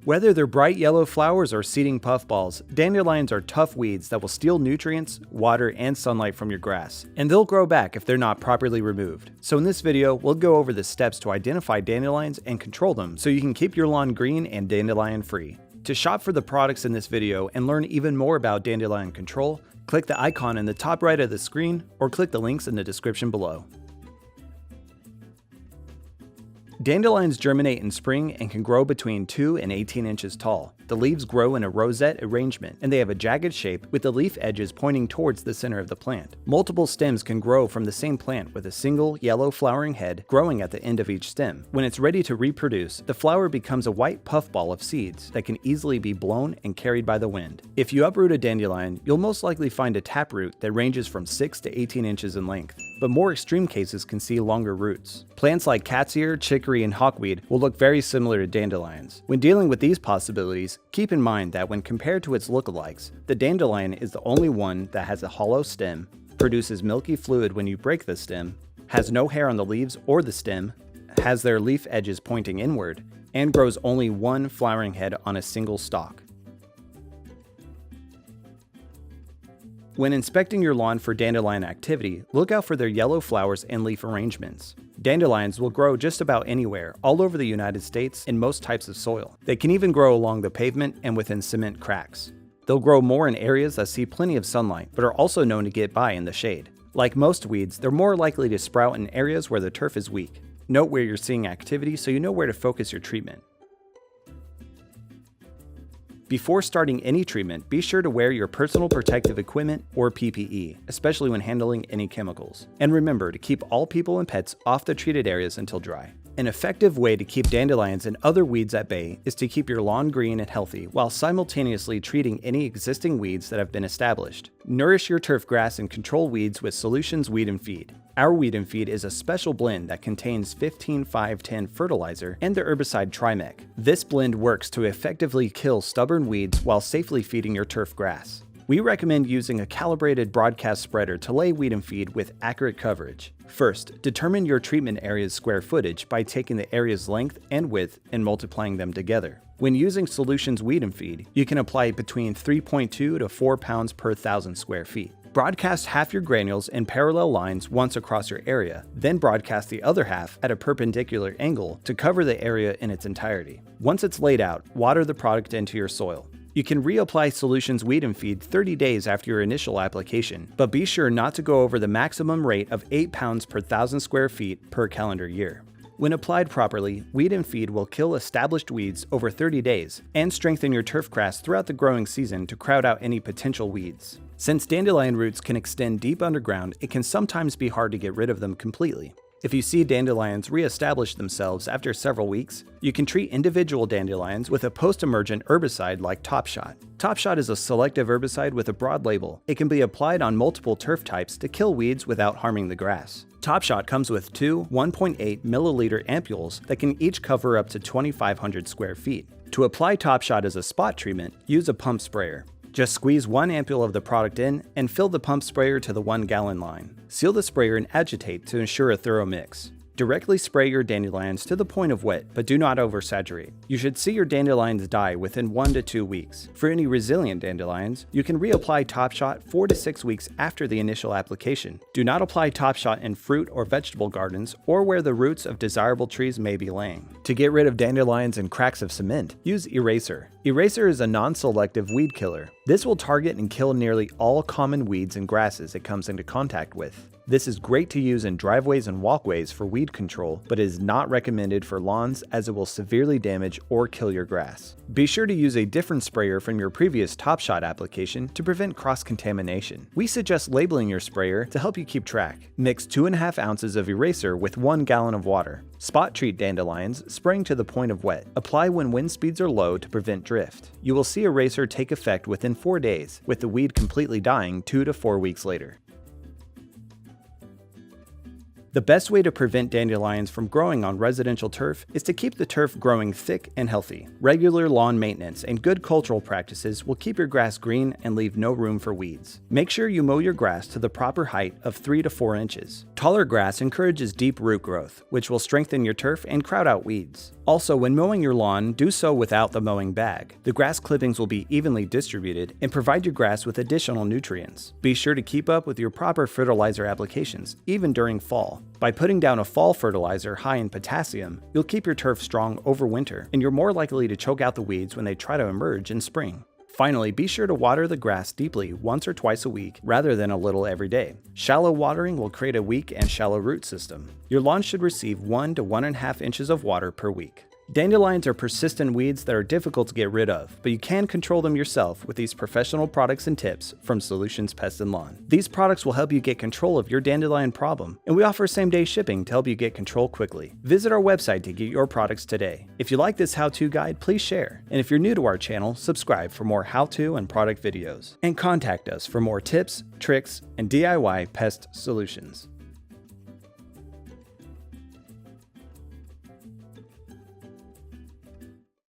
Whether they're bright yellow flowers or seeding puffballs, dandelions are tough weeds that will steal nutrients, water, and sunlight from your grass, and they'll grow back if they're not properly removed. So in this video, we'll go over the steps to identify dandelions and control them so you can keep your lawn green and dandelion free. To shop for the products in this video and learn even more about dandelion control, click the icon in the top right of the screen or click the links in the description below. Dandelions germinate in spring and can grow between 2 and 18 inches tall. The leaves grow in a rosette arrangement, and they have a jagged shape with the leaf edges pointing towards the center of the plant. Multiple stems can grow from the same plant with a single yellow flowering head growing at the end of each stem. When it's ready to reproduce, the flower becomes a white puffball of seeds that can easily be blown and carried by the wind. If you uproot a dandelion, you'll most likely find a taproot that ranges from 6 to 18 inches in length, but more extreme cases can see longer roots. Plants like cat's ear, chicory, and hawkweed will look very similar to dandelions. When dealing with these possibilities, keep in mind that when compared to its lookalikes, the dandelion is the only one that has a hollow stem, produces milky fluid when you break the stem, has no hair on the leaves or the stem, has their leaf edges pointing inward, and grows only one flowering head on a single stalk. When inspecting your lawn for dandelion activity, look out for their yellow flowers and leaf arrangements. Dandelions will grow just about anywhere, all over the United States, in most types of soil. They can even grow along the pavement and within cement cracks. They'll grow more in areas that see plenty of sunlight, but are also known to get by in the shade. Like most weeds, they're more likely to sprout in areas where the turf is weak. Note where you're seeing activity so you know where to focus your treatment. Before starting any treatment, be sure to wear your personal protective equipment or PPE, especially when handling any chemicals. And remember to keep all people and pets off the treated areas until dry. An effective way to keep dandelions and other weeds at bay is to keep your lawn green and healthy while simultaneously treating any existing weeds that have been established. Nourish your turf grass and control weeds with Solutions Weed and Feed. Our Weed and Feed is a special blend that contains 15-5-10 fertilizer and the herbicide Trimec. This blend works to effectively kill stubborn weeds while safely feeding your turf grass. We recommend using a calibrated broadcast spreader to lay Weed and Feed with accurate coverage. First, determine your treatment area's square footage by taking the area's length and width and multiplying them together. When using Solutions Weed and Feed, you can apply between 3.2 to 4 pounds per 1,000 square feet. Broadcast half your granules in parallel lines once across your area, then broadcast the other half at a perpendicular angle to cover the area in its entirety. Once it's laid out, water the product into your soil. You can reapply Solutions Weed and Feed 30 days after your initial application, but be sure not to go over the maximum rate of 8 pounds per 1,000 square feet per calendar year. When applied properly, Weed and Feed will kill established weeds over 30 days and strengthen your turf grass throughout the growing season to crowd out any potential weeds. Since dandelion roots can extend deep underground, it can sometimes be hard to get rid of them completely. If you see dandelions re-establish themselves after several weeks, you can treat individual dandelions with a post-emergent herbicide like TopShot. TopShot is a selective herbicide with a broad label. It can be applied on multiple turf types to kill weeds without harming the grass. TopShot comes with two 1.8 milliliter ampules that can each cover up to 2,500 square feet. To apply TopShot as a spot treatment, use a pump sprayer. Just squeeze one ampule of the product in and fill the pump sprayer to the 1 gallon line. Seal the sprayer and agitate to ensure a thorough mix. Directly spray your dandelions to the point of wet, but do not oversaturate. You should see your dandelions die within 1 to 2 weeks. For any resilient dandelions, you can reapply TopShot 4 to 6 weeks after the initial application. Do not apply TopShot in fruit or vegetable gardens or where the roots of desirable trees may be laying. To get rid of dandelions and cracks of cement, use Eraser. Eraser is a non-selective weed killer. This will target and kill nearly all common weeds and grasses it comes into contact with. This is great to use in driveways and walkways for weed control, but is not recommended for lawns as it will severely damage or kill your grass. Be sure to use a different sprayer from your previous TopShot application to prevent cross-contamination. We suggest labeling your sprayer to help you keep track. Mix 2.5 ounces of Eraser with 1 gallon of water. Spot treat dandelions, spraying to the point of wet. Apply when wind speeds are low to prevent drift. You will see Eraser take effect within 4 days, with the weed completely dying 2 to 4 weeks later. The best way to prevent dandelions from growing on residential turf is to keep the turf growing thick and healthy. Regular lawn maintenance and good cultural practices will keep your grass green and leave no room for weeds. Make sure you mow your grass to the proper height of 3 to 4 inches. Taller grass encourages deep root growth, which will strengthen your turf and crowd out weeds. Also, when mowing your lawn, do so without the mowing bag. The grass clippings will be evenly distributed and provide your grass with additional nutrients. Be sure to keep up with your proper fertilizer applications, even during fall. By putting down a fall fertilizer high in potassium, you'll keep your turf strong over winter, and you're more likely to choke out the weeds when they try to emerge in spring. Finally, be sure to water the grass deeply once or twice a week rather than a little every day. Shallow watering will create a weak and shallow root system. Your lawn should receive 1 to 1.5 inches of water per week. Dandelions are persistent weeds that are difficult to get rid of, but you can control them yourself with these professional products and tips from Solutions Pest and Lawn. These products will help you get control of your dandelion problem, and we offer same-day shipping to help you get control quickly. Visit our website to get your products today. If you like this how-to guide, please share. And if you're new to our channel, subscribe for more how-to and product videos. And contact us for more tips, tricks, and DIY pest solutions.